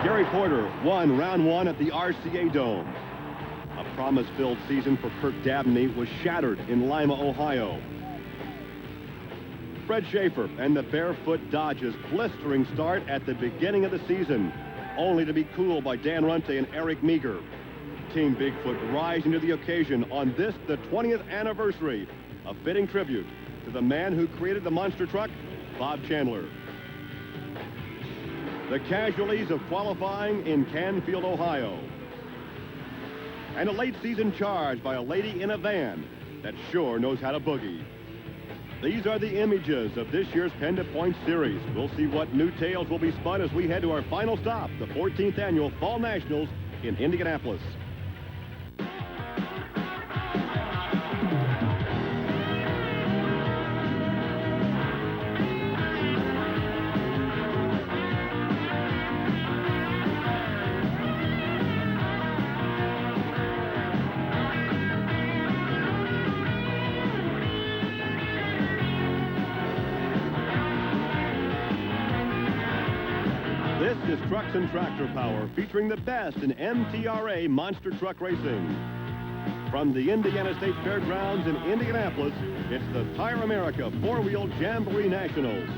Gary Porter won round one at the RCA Dome. A promise-filled season for Kirk Dabney was shattered in Lima, Ohio. Fred Schaefer and the Barefoot Dodge's blistering start at the beginning of the season, only to be cooled by Dan Runte and Eric Meager. Team Bigfoot rising to the occasion on this, the 20th anniversary, a fitting tribute to the man who created the monster truck, Bob Chandler. The casualties of qualifying in Canfield, Ohio. And a late season charge by a lady in a van that sure knows how to boogie. These are the images of this year's PENDA Points Series. We'll see what new tales will be spun as we head to our final stop, the 14th Annual Fall Nationals in Indianapolis. This is Trucks and Tractor Power, featuring the best in MTRA monster truck racing. From the Indiana State Fairgrounds in Indianapolis, it's the Tire America Four-Wheel Jamboree Nationals.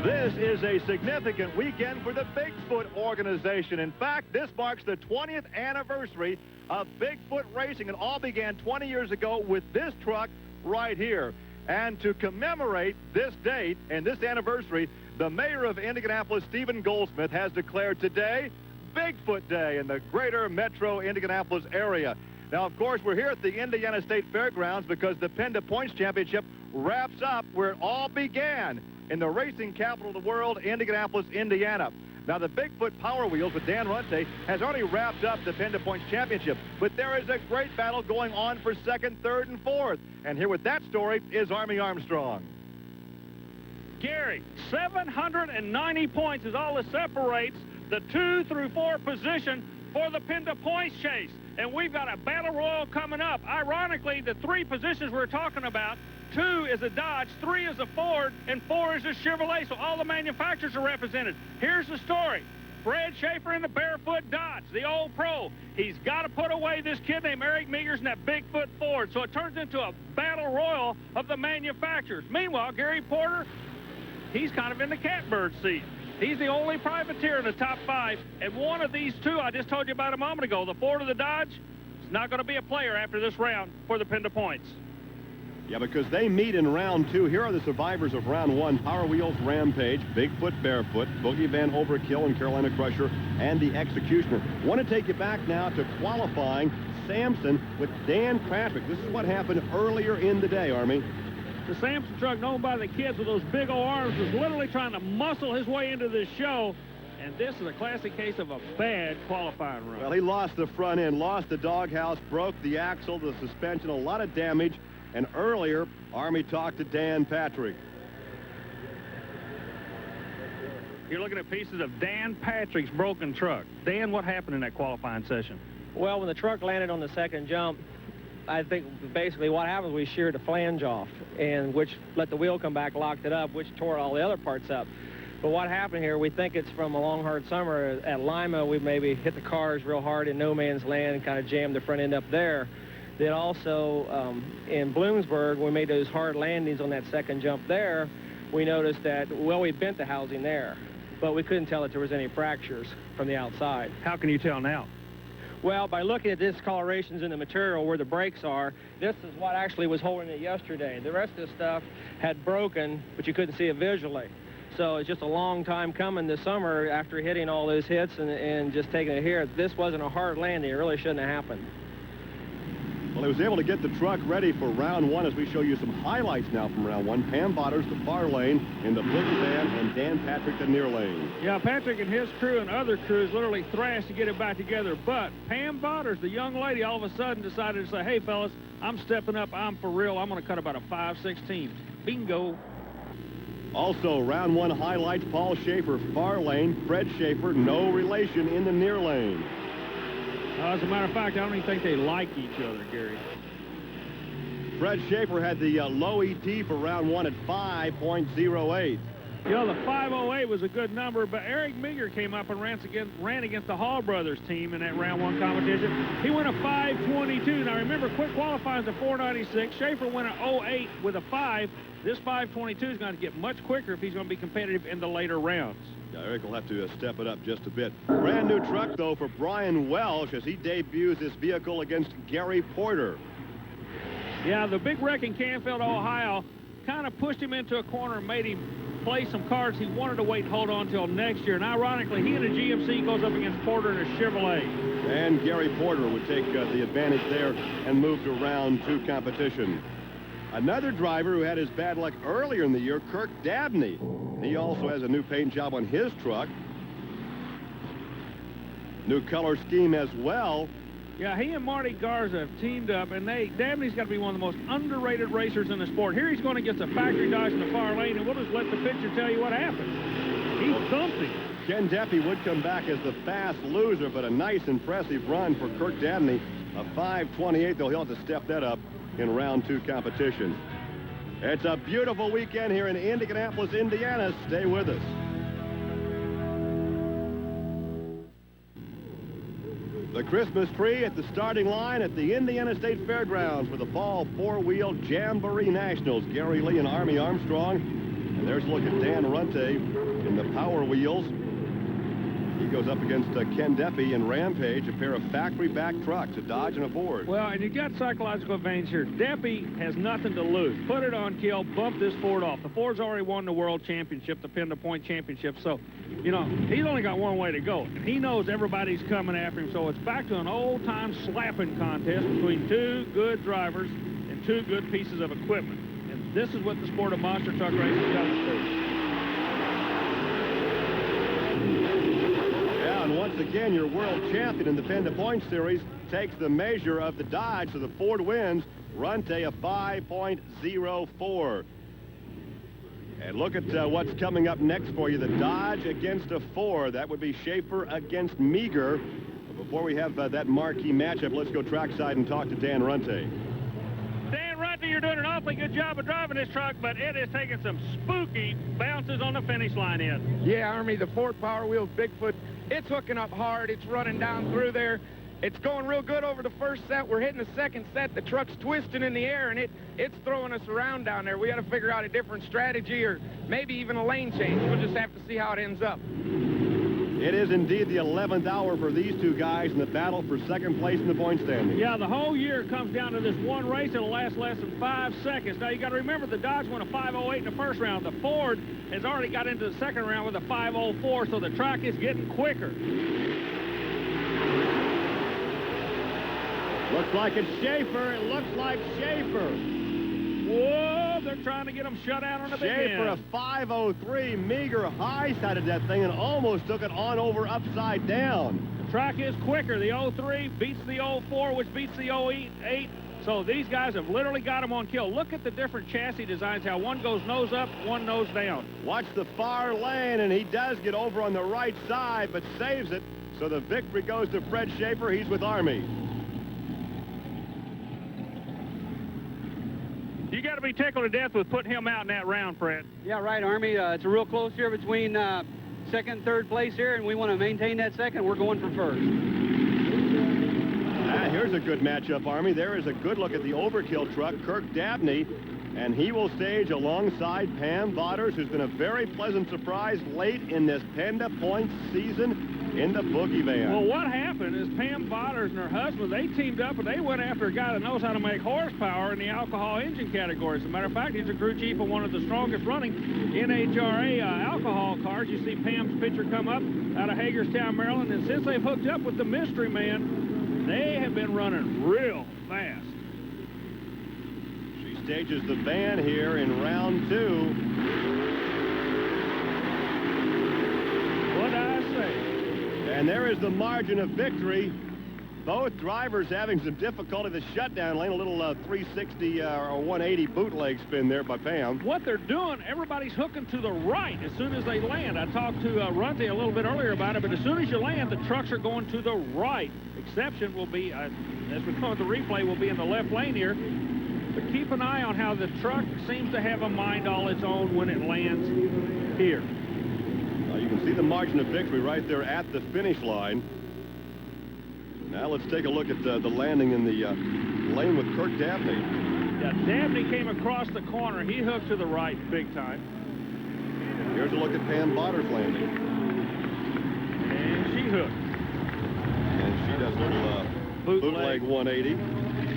This is a significant weekend for the Bigfoot organization. In fact, this marks the 20th anniversary of Bigfoot racing. It all began 20 years ago with this truck right here. And to commemorate this date and this anniversary, the mayor of Indianapolis, Stephen Goldsmith, has declared today Bigfoot Day in the greater metro Indianapolis area. Now, of course, we're here at the Indiana State Fairgrounds because the PENDA Points Championship wraps up where it all began, in the racing capital of the world, Indianapolis, Indiana. Now, the Bigfoot Power Wheels with Dan Runte has already wrapped up the PENDA Points Championship, but there is a great battle going on for second, third, and fourth. And here with that story is Army Armstrong. Gary, 790 points is all that separates the 2 through 4 position for the PENDA Points chase. And we've got a battle royal coming up. Ironically, the 3 positions we're talking about, 2 is a Dodge, 3 is a Ford, and 4 is a Chevrolet. So all the manufacturers are represented. Here's the story. Fred Schaefer in the Barefoot Dodge, the old pro. He's got to put away this kid named Eric Meagers in that Bigfoot Ford. So it turns into a battle royal of the manufacturers. Meanwhile, Gary Porter, he's kind of in the catbird seat. He's the only privateer in the top 5. And one of these 2 I just told you about a moment ago, the Ford or the Dodge, is not going to be a player after this round for the PENDA Points. Yeah, because they meet in round 2. Here are the survivors of round 1. Power Wheels Rampage, Bigfoot Barefoot, Boogie Van Overkill and Carolina Crusher, and the Executioner. Want to take you back now to qualifying Samson with Dan Patrick. This is what happened earlier in the day, Army. The Samson truck, known by the kids with those big old arms, was literally trying to muscle his way into this show. And this is a classic case of a bad qualifying run. Well, he lost the front end, lost the doghouse, broke the axle, the suspension, a lot of damage. And earlier, Army talked to Dan Patrick. You're looking at pieces of Dan Patrick's broken truck. Dan, what happened in that qualifying session? Well, when the truck landed on the second jump, I think basically what happened was we sheared the flange off, and which let the wheel come back, locked it up, which tore all the other parts up. But what happened here, we think it's from a long, hard summer. At Lima, we maybe hit the cars real hard in no man's land and kind of jammed the front end up there. Then also in Bloomsburg, we made those hard landings on that second jump there. We noticed that, well, we bent the housing there, but we couldn't tell that there was any fractures from the outside. How can you tell now? Well, by looking at discolorations in the material where the brakes are, this is what actually was holding it yesterday. The rest of the stuff had broken, but you couldn't see it visually. So it's just a long time coming this summer after hitting all those hits and just taking it here. This wasn't a hard landing. It really shouldn't have happened. Well, he was able to get the truck ready for round 1 as we show you some highlights now from round 1. Pam Botters, the far lane, in the Boogie Van, and Dan Patrick, the near lane. Yeah, Patrick and his crew and other crews literally thrashed to get it back together. But Pam Botters, the young lady, all of a sudden decided to say, hey, fellas, I'm stepping up. I'm for real. I'm going to cut about a 5/16. Bingo. Also, round 1 highlights, Paul Schaefer, far lane, Fred Schaefer, no relation in the near lane. As a matter of fact, I don't even think they like each other, Gary. Fred Schaefer had the low ET for round 1 at 5.08. You know, the 5:08 was a good number, but Eric Meager came up and ran against the Hall Brothers team in that round 1 competition. He went a 5:22. Now remember, quick qualifying is a 4:96. Schaefer went an 08 with a 5. This 5:22 is going to get much quicker if he's going to be competitive in the later rounds. Yeah, Eric will have to step it up just a bit. Brand new truck, though, for Brian Welsh as he debuts this vehicle against Gary Porter. Yeah, the big wreck in Canfield, Ohio, kind of pushed him into a corner and made him play some cards he wanted to wait and hold on until next year. And ironically, he in a GMC goes up against Porter in a Chevrolet. And Gary Porter would take the advantage there and move to round 2 competition. Another driver who had his bad luck earlier in the year, Kirk Dabney. He also has a new paint job on his truck. New color scheme as well. Yeah, he and Marty Garza have teamed up, and Dabney's got to be one of the most underrated racers in the sport. Here he's going against a factory Dodge in the far lane, and we'll just let the picture tell you what happened. He thumped him. Ken Deppy would come back as the fast loser, but a nice, impressive run for Kirk Dabney. A 5:28, though he'll have to step that up in round 2 competition. It's a beautiful weekend here in Indianapolis, Indiana. Stay with us. The Christmas tree at the starting line at the Indiana State Fairgrounds for the fall 4-wheel Jamboree Nationals. Gary Lee and Army Armstrong. And there's a look at Dan Runte in the Power Wheels. He goes up against Ken Deppy and Rampage, a pair of factory-back trucks, a Dodge and a Ford. Well, and you got psychological advantage here. Deppy has nothing to lose. Put it on kill, bump this Ford off. The Ford's already won the World Championship, the PENDA Point Championship, so, you know, he's only got one way to go. And he knows everybody's coming after him, so it's back to an old-time slapping contest between 2 good drivers and 2 good pieces of equipment. And this is what the sport of monster truck racing comes to. And once again, your world champion in the PENDA Point Series takes the measure of the Dodge, so the Ford wins. Runte a 5.04. And look at what's coming up next for you. The Dodge against a Ford. That would be Schaefer against Meager. But before we have that marquee matchup, let's go trackside and talk to Dan Runte. Dan Runte, you're doing an awfully good job of driving this truck, but it is taking some spooky bounces on the finish line in. Yeah, Army, the Ford Power Wheels Bigfoot, it's hooking up hard. It's running down through there. It's going real good over the first set. We're hitting the second set. The truck's twisting in the air, and it's throwing us around down there. We got to figure out a different strategy or maybe even a lane change. We'll just have to see how it ends up. It is indeed the 11th hour for these 2 guys in the battle for second place in the point standing. Yeah, the whole year comes down to this one race. It'll last less than 5 seconds. Now, you got to remember, the Dodge won a 5:08 in the first round. The Ford has already got into the second round with a 5:04, so the track is getting quicker. Looks like it's Schaefer. It looks like Schaefer. Whoa, they're trying to get him shut out on the big Schaefer, end. a 5:03. Meager high-sided that thing and almost took it on over upside down. The track is quicker. The 03 beats the 04, which beats the 08. So these guys have literally got him on kill. Look at the different chassis designs, how one goes nose up, one nose down. Watch the far lane, and he does get over on the right side, but saves it. So the victory goes to Fred Schaefer. He's with Army. You got to be tickled to death with putting him out in that round, Fred. Yeah, right, Army. It's a real close here between second and third place here, and we want to maintain that second. We're going for first. Here's a good matchup, Army. There is a good look at the overkill truck, Kirk Dabney, and he will stage alongside Pam Vodders, who's been a very pleasant surprise late in this PENDA Points season in the Boogie Van. Well, what happened is Pam Vodders and her husband, they teamed up and they went after a guy that knows how to make horsepower in the alcohol engine category. As a matter of fact, he's a crew chief of one of the strongest running NHRA alcohol cars. You see Pam's picture come up out of Hagerstown, Maryland, and since they've hooked up with the mystery man, they have been running real fast. She stages the van here in round 2. What'd I say? And there is the margin of victory. Both drivers having some difficulty. The shutdown lane, a little 360 or 180 bootleg spin there by Pam. What they're doing, everybody's hooking to the right as soon as they land. I talked to Runte a little bit earlier about it, but as soon as you land, the trucks are going to the right. Exception will be, as we know, the replay will be in the left lane here. But keep an eye on how the truck seems to have a mind all its own when it lands. here. You can see the margin of victory right there at the finish line. Now let's take a look at the landing in the lane with Kirk Dabney. Yeah, Dabney came across the corner. He hooked to the right big time. Here's a look at Pam Botter's landing. And she hooked. And she does a little bootleg 180.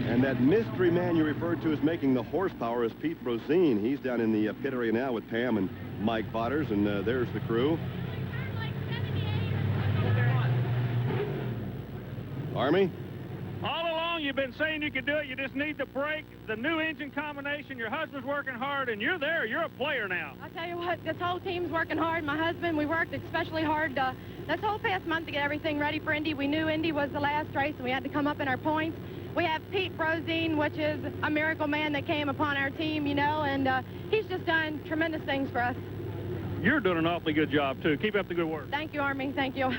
And that mystery man you referred to as making the horsepower is Pete Brosine. He's down in the pit area now with Pam and Mike Botters, and there's the crew. Army? All along, you've been saying you could do it. You just need the brake, the new engine combination. Your husband's working hard, and you're there. You're a player now. I'll tell you what, this whole team's working hard. My husband, we worked especially hard this whole past month to get everything ready for Indy. We knew Indy was the last race, and we had to come up in our points. We have Pete Brosine, which is a miracle man that came upon our team, you know, and he's just done tremendous things for us. You're doing an awfully good job, too. Keep up the good work. Thank you, Army. Thank you.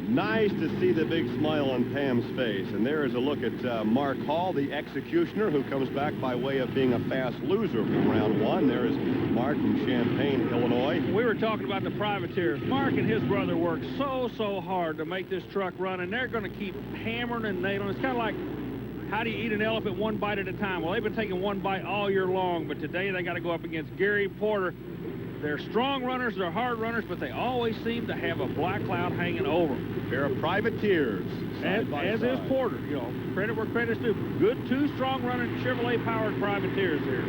Nice to see the big smile on Pam's face. And there is a look at Mark Hall, the executioner, who comes back by way of being a fast loser from round one. There is Mark from Champaign, Illinois. We were talking about the privateers. Mark and his brother worked so hard to make this truck run, and they're going to keep hammering and nailing. It's kind of like, how do you eat an elephant one bite at a time? Well, they've been taking one bite all year long, but today they got to go up against Gary Porter. They're strong runners, they're hard runners, but they always seem to have a black cloud hanging over them. A pair of privateers. As is Porter, you know, credit where credit's due. Good, two strong running Chevrolet-powered privateers here.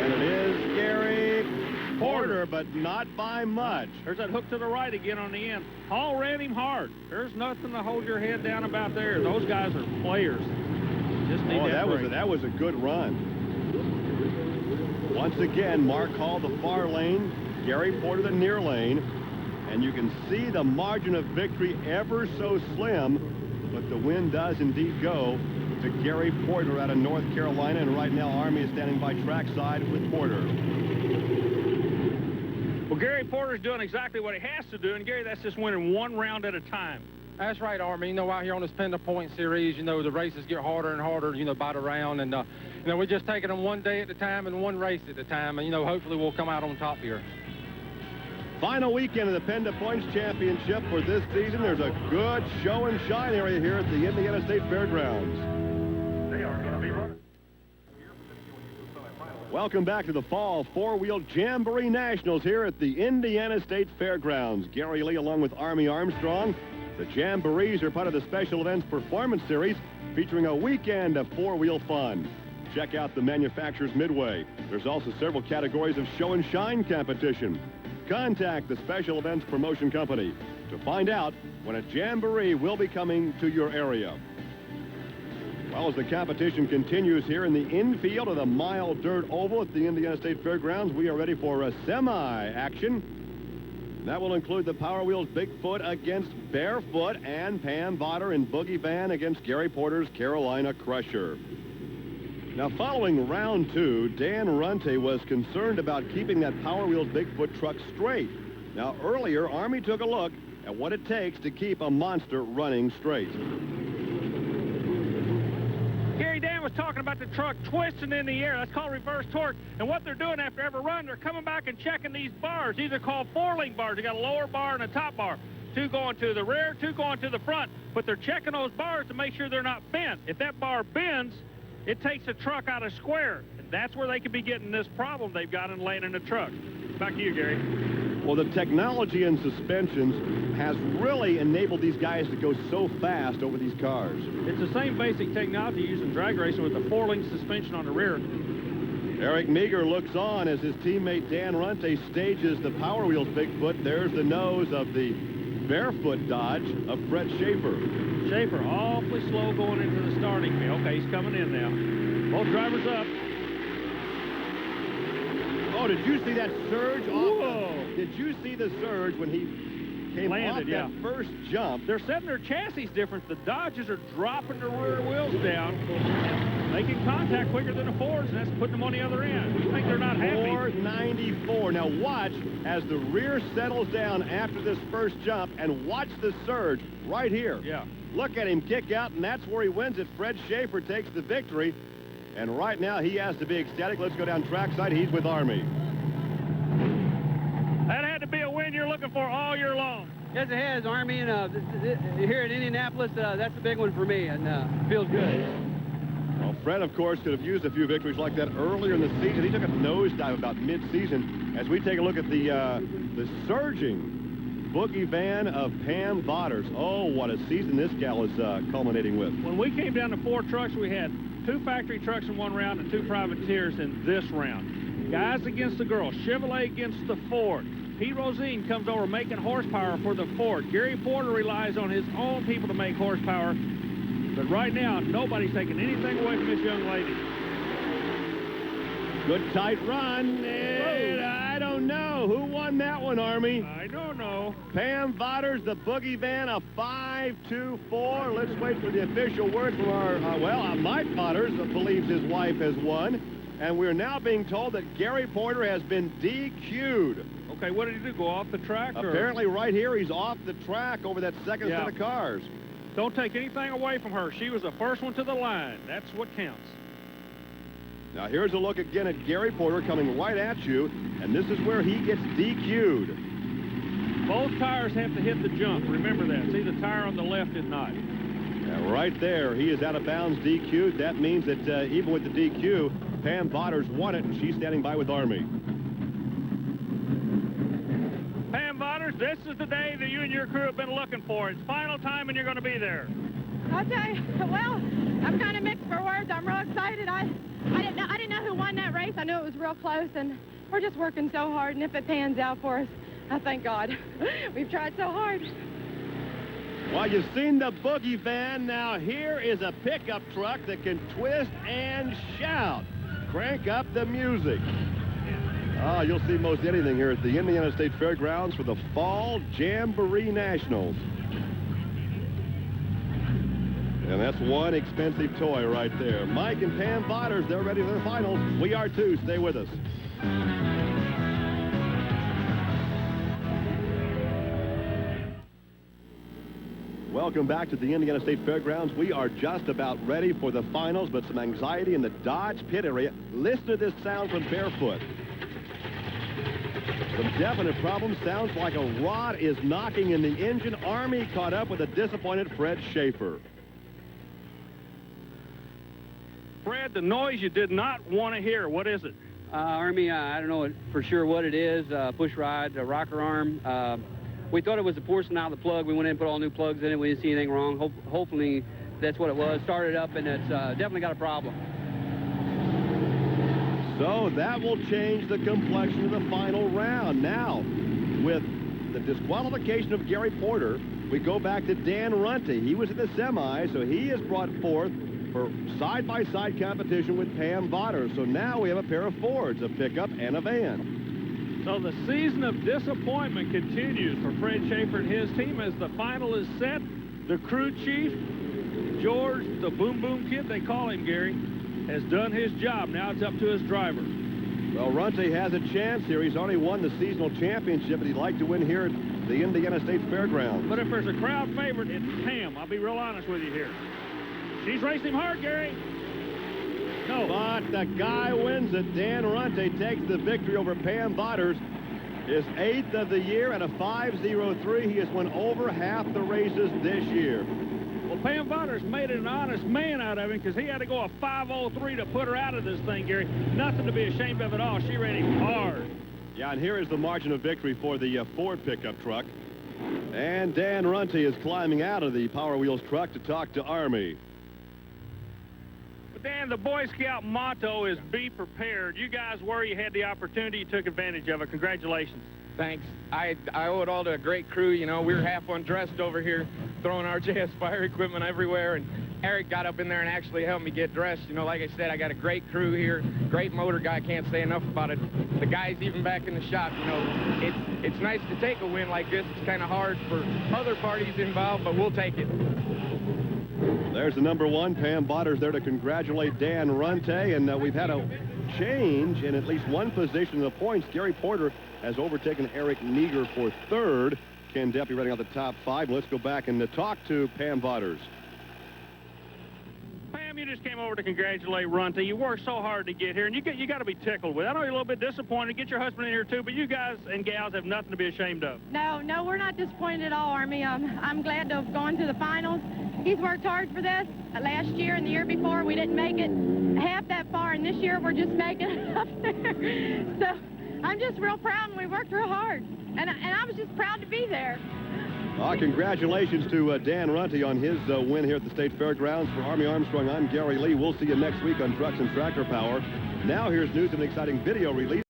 And it is Gary Porter, but not by much. There's that hook to the right again on the end. Hall ran him hard. There's nothing to hold your head down about there. Those guys are players. Just need that was a good run. Once again, Mark Hall the far lane, Gary Porter the near lane, and you can see the margin of victory ever so slim, but the win does indeed go to Gary Porter out of North Carolina, and right now Army is standing by trackside with Porter. Well, Gary Porter's doing exactly what he has to do, and Gary, that's just winning one round at a time. That's right, Army. You know, out here on this PENDA Point Series, you know, the races get harder and harder, you know, by the round. And, you know, we're just taking them one day at a time and one race at a time. And, you know, hopefully we'll come out on top here. Final weekend of the PENDA Points Championship for this season. There's a good show and shine area here at the Indiana State Fairgrounds. They are going to be running. Welcome back to the Fall Four-Wheel Jamboree Nationals here at the Indiana State Fairgrounds. Gary Lee along with Army Armstrong. The Jamborees are part of the Special Events Performance Series featuring a weekend of four-wheel fun. Check out the manufacturer's midway. There's also several categories of show and shine competition. Contact the Special Events Promotion Company to find out when a Jamboree will be coming to your area. Well, as the competition continues here in the infield of the Mile Dirt Oval at the Indiana State Fairgrounds, we are ready for a semi-action. That will include the Power Wheels Bigfoot against Barefoot and Pam Botter and Boogie Van against Gary Porter's Carolina Crusher. Now, following round two, Dan Runte was concerned about keeping that Power Wheels Bigfoot truck straight. Now, earlier, Army took a look at what it takes to keep a monster running straight. Gary, Dan was talking about the truck twisting in the air. That's called reverse torque. And what they're doing after every run, they're coming back and checking these bars. These are called four-link bars. You got a lower bar and a top bar. Two going to the rear, two going to the front. But they're checking those bars to make sure they're not bent. If that bar bends, it takes the truck out of square. And that's where they could be getting this problem they've got in landing the truck. Back to you, Gary. Well, the technology in suspensions has really enabled these guys to go so fast over these cars. It's the same basic technology used in drag racing with the four-link suspension on the rear. Eric Meager looks on as his teammate Dan Runte stages the Power Wheels Bigfoot. There's the nose of the Barefoot Dodge of Fred Schaefer. Schaefer awfully slow going into the starting field. Okay, he's coming in now. Both drivers up. Oh, did you see that surge? Whoa. Did you see the surge when he came Landed, off that first jump? They're setting their chassis different. The Dodges are dropping their rear wheels down. Making contact quicker than the Fords, and that's putting them on the other end. You think they're not happy? 494. Now watch as the rear settles down after this first jump, and watch the surge right here. Yeah. Look at him kick out, and that's where he wins it. Fred Schaefer takes the victory. And right now, he has to be ecstatic. Let's go down trackside. He's with Army. That had to be a win you're looking for all year long. Yes, it has, Army, and here in Indianapolis, that's a big one for me, and feels good. Well, Fred, of course, could have used a few victories like that earlier in the season. He took a nosedive about mid-season. As we take a look at the surging boogie van of Pam Botters. Oh, what a season this gal is culminating with. When we came down to 4 trucks, we had 2 factory trucks in 1 round and 2 privateers in this round. Guys against the girls, Chevrolet against the Ford. Pete Rosine comes over making horsepower for the Ford. Gary Porter relies on his own people to make horsepower. But right now, nobody's taking anything away from this young lady. Good tight run, and I don't know. Who won that one, Army? I don't know. Pam Botters, the boogie van, a 5-2-4. Let's wait for the official word from our, Mike Botters believes his wife has won. And we're now being told that Gary Porter has been DQ'd. Okay, what did he do, go off the track? Apparently right here, he's off the track over that second set of cars. Don't take anything away from her. She was the first one to the line. That's what counts. Now here's a look again at Gary Porter coming right at you, and this is where he gets DQ'd. Both tires have to hit the jump. Remember that. See, the tire on the left did not. Yeah, right there, he is out of bounds DQ'd. That means that even with the DQ, Pam Botters won it, and she's standing by with Army. Pam Botters, this is the day that you and your crew have been looking for. It's final time, and you're going to be there. I'll tell you, well, I'm kind of mixed for words. I'm real excited. I didn't know who won that race. I knew it was real close, and we're just working so hard, and if it pans out for us, I thank God. We've tried so hard. Well, you've seen the boogie van. Now here is a pickup truck that can twist and shout. Crank up the music. Oh, you'll see most anything here at the Indiana State Fairgrounds for the Fall Jamboree Nationals. And that's one expensive toy right there. Mike and Pam Botters, they're ready for the finals. We are too. Stay with us. Welcome back to the Indiana State Fairgrounds. We are just about ready for the finals, but some anxiety in the Dodge pit area. Listen to this sound from Barefoot. Some definite problems. Sounds like a rod is knocking in the engine. Army caught up with a disappointed Fred Schaefer. Fred, the noise you did not want to hear. What is it? Army, I don't know for sure what it is. Push rod, a rocker arm. We thought it was the porcelain out of the plug. We went in and put all new plugs in it. We didn't see anything wrong. Hopefully that's what it was. Started up, and it's definitely got a problem. So that will change the complexion of the final round. Now, with the disqualification of Gary Porter, we go back to Dan Runte. He was in the semi, so he is brought forth for side-by-side competition with Pam Botters. So now we have a pair of Fords, a pickup and a van. So the season of disappointment continues for Fred Schaefer and his team as the final is set. The crew chief, George, the Boom Boom Kid, they call him, Gary, has done his job. Now it's up to his driver. Well, Runte has a chance here. He's already won the seasonal championship, but he'd like to win here at the Indiana State Fairgrounds. But if there's a crowd favorite, it's Pam. I'll be real honest with you here. She's racing hard, Gary. No. But the guy wins it. Dan Runte takes the victory over Pam Botters. His 8th of the year at a 5.03. He has won over half the races this year. Well, Pam Botters made an honest man out of him because he had to go a 5.03 to put her out of this thing, Gary. Nothing to be ashamed of at all. She ran him hard. Yeah, and here is the margin of victory for the Ford pickup truck. And Dan Runte is climbing out of the Power Wheels truck to talk to Army. But Dan, the Boy Scout motto is be prepared. You guys were, you had the opportunity, you took advantage of it. Congratulations. Thanks. I owe it all to a great crew. You know, we were half undressed over here, throwing RJS fire equipment everywhere, and Eric got up in there and actually helped me get dressed. You know, like I said, I got a great crew here, great motor guy, can't say enough about it. The guys even back in the shop, you know, it's nice to take a win like this. It's kind of hard for other parties involved, but we'll take it. There's the number 1, Pam Botters, there to congratulate Dan Runte, and we've had a change in at least one position in the points. Gary Porter has overtaken Eric Neger for 3rd. Ken Deppy running out the top 5. Let's go back and talk to Pam Botters. Pam, you just came over to congratulate Runty. You worked so hard to get here, and you got to be tickled with it. I know you're a little bit disappointed. Get your husband in here, too, but you guys and gals have nothing to be ashamed of. No, we're not disappointed at all, Army. I'm glad to have gone to the finals. He's worked hard for this. Last year and the year before, we didn't make it half that far, and this year we're just making it up there. So I'm just real proud, and we worked real hard. And I was just proud to be there. Congratulations to Dan Runty on his win here at the State Fairgrounds. For Army Armstrong, I'm Gary Lee. We'll see you next week on Trucks and Tractor Power. Now here's news of an exciting video release.